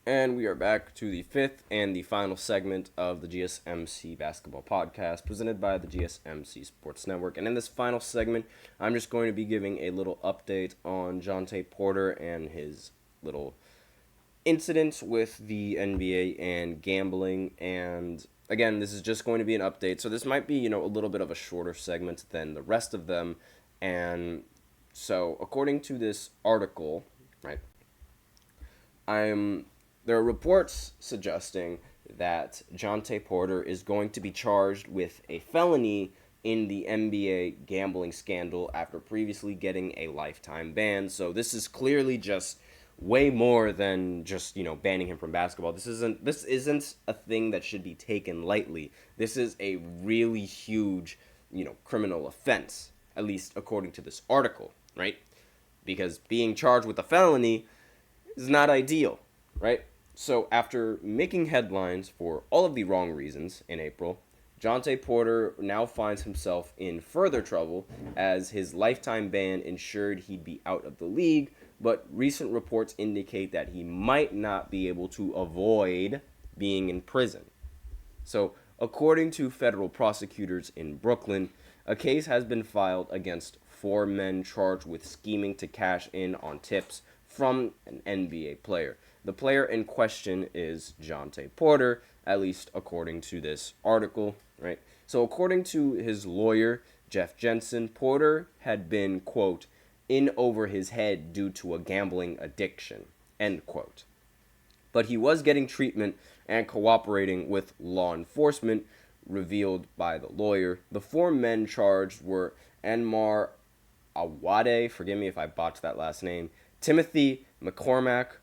And we are back to the fifth and the final segment of the GSMC Basketball Podcast presented by the GSMC Sports Network. And in this final segment, I'm just going to be giving a little update on Jontay Porter and his little incident with the NBA and gambling. And again, this is just going to be an update. So this might be, a little bit of a shorter segment than the rest of them. And so according to this article, right, there are reports suggesting that Jontay Porter is going to be charged with a felony in the NBA gambling scandal after previously getting a lifetime ban. So this is clearly just way more than just, banning him from basketball. This isn't a thing that should be taken lightly. This is a really huge, criminal offense, at least according to this article, right? Because being charged with a felony is not ideal, right? So after making headlines for all of the wrong reasons in April, Jontay Porter now finds himself in further trouble as his lifetime ban ensured he'd be out of the league, but recent reports indicate that he might not be able to avoid being in prison. So, according to federal prosecutors in Brooklyn, a case has been filed against four men charged with scheming to cash in on tips from an NBA player. The player in question is Jontay Porter, at least according to this article, right? So according to his lawyer, Jeff Jensen, Porter had been, quote, in over his head due to a gambling addiction, end quote. But he was getting treatment and cooperating with law enforcement, revealed by the lawyer. The four men charged were Anmar Awade, forgive me if I botched that last name, Timothy McCormack,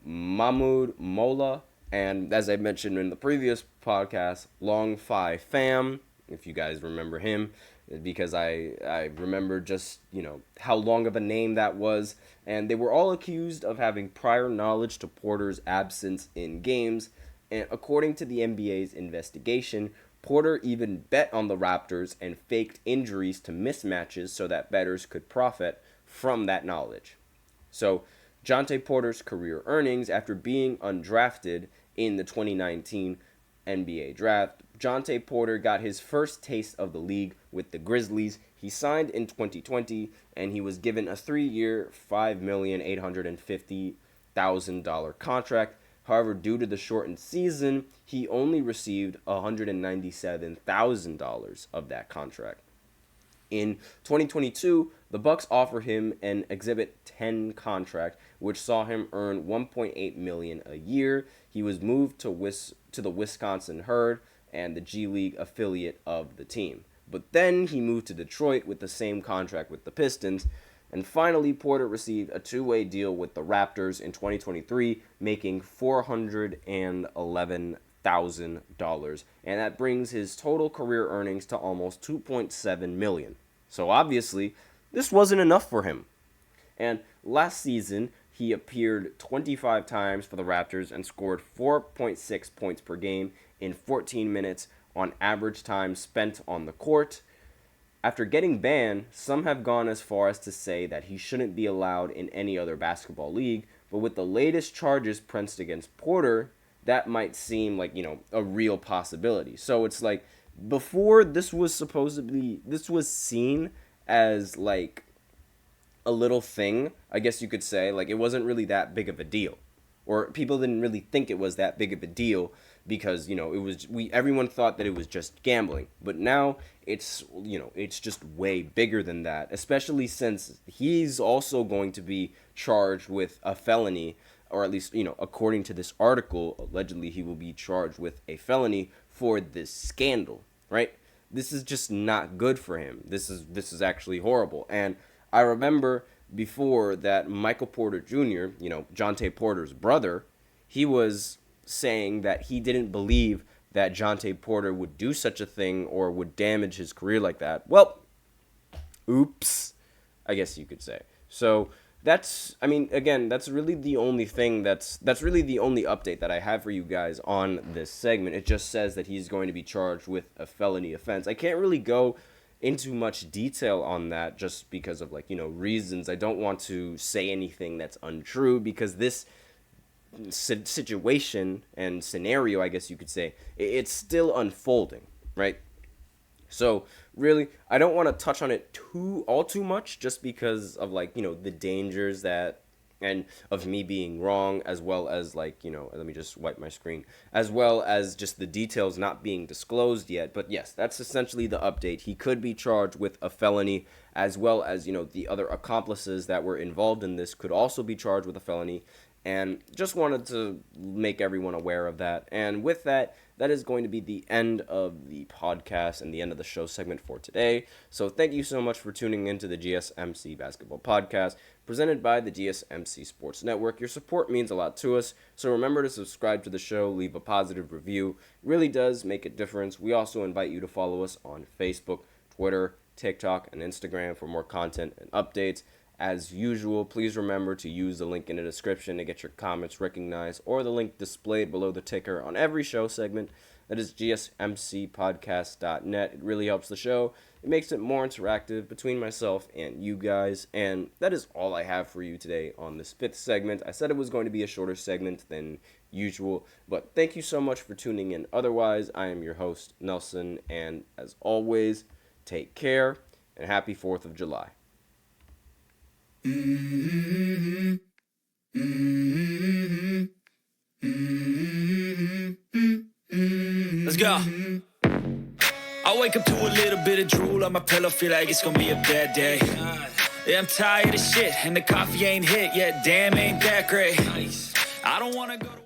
Mahmoud Mola, and as I mentioned in the previous podcast, Long Phi Pham, if you guys remember him, because I remember just, how long of a name that was. And they were all accused of having prior knowledge to Porter's absence in games. And according to the NBA's investigation, Porter even bet on the Raptors and faked injuries to mismatches so that bettors could profit from that knowledge. So, Jontay Porter's career earnings after being undrafted in the 2019 NBA draft, Jontay Porter got his first taste of the league with the Grizzlies. He signed in 2020, and he was given a 3-year, $5,850,000 contract. However, due to the shortened season, he only received $197,000 of that contract. In 2022, the Bucks offered him an Exhibit 10 contract, which saw him earn $1.8 million a year. He was moved to the Wisconsin Herd and the G League affiliate of the team. But then he moved to Detroit with the same contract with the Pistons. And finally, Porter received a two-way deal with the Raptors in 2023, making $411,000, and that brings his total career earnings to almost $2.7 million. So obviously, this wasn't enough for him. And last season, he appeared 25 times for the Raptors and scored 4.6 points per game in 14 minutes on average time spent on the court. After getting banned, some have gone as far as to say that he shouldn't be allowed in any other basketball league, but with the latest charges pressed against Porter, that might seem like, a real possibility. So it's like, before this was seen as like a little thing, I guess you could say, like it wasn't really that big of a deal. Or people didn't really think it was that big of a deal because, everyone thought that it was just gambling. But now it's just way bigger than that, especially since he's also going to be charged with a felony, or at least, according to this article, allegedly he will be charged with a felony for this scandal, right? This is just not good for him. This is actually horrible. And I remember before that Michael Porter Jr., Jontay Porter's brother, he was saying that he didn't believe that Jontay Porter would do such a thing or would damage his career like that. Well, oops, I guess you could say. So that's really the only thing that's really the only update that I have for you guys on this segment. It just says that he's going to be charged with a felony offense. I can't really go into much detail on that just because of reasons. I don't want to say anything that's untrue because this situation and scenario, I guess you could say, it's still unfolding, right? So really, I don't want to touch on it too much, just because of the dangers that and of me being wrong, as well as let me just wipe my screen, as well as just the details not being disclosed yet. But yes, that's essentially the update. He could be charged with a felony, as well as the other accomplices that were involved in this could also be charged with a felony. And just wanted to make everyone aware of that. And with that, that is going to be the end of the podcast and the end of the show segment for today. So thank you so much for tuning into the GSMC Basketball Podcast, presented by the GSMC Sports Network. Your support means a lot to us, so remember to subscribe to the show, leave a positive review. It really does make a difference. We also invite you to follow us on Facebook, Twitter, TikTok, and Instagram for more content and updates. As usual, please remember to use the link in the description to get your comments recognized, or the link displayed below the ticker on every show segment. That is GSMCPodcast.net. It really helps the show. It makes it more interactive between myself and you guys. And that is all I have for you today on this 5th segment. I said it was going to be a shorter segment than usual, but thank you so much for tuning in. Otherwise, I am your host, Nelson, and as always, take care and happy 4th of July. Let's go. I wake up to a little bit of drool on my pillow, feel like it's gonna be a bad day. Yeah, I'm tired of shit, and the coffee ain't hit yet. Damn, ain't that great. I don't wanna go to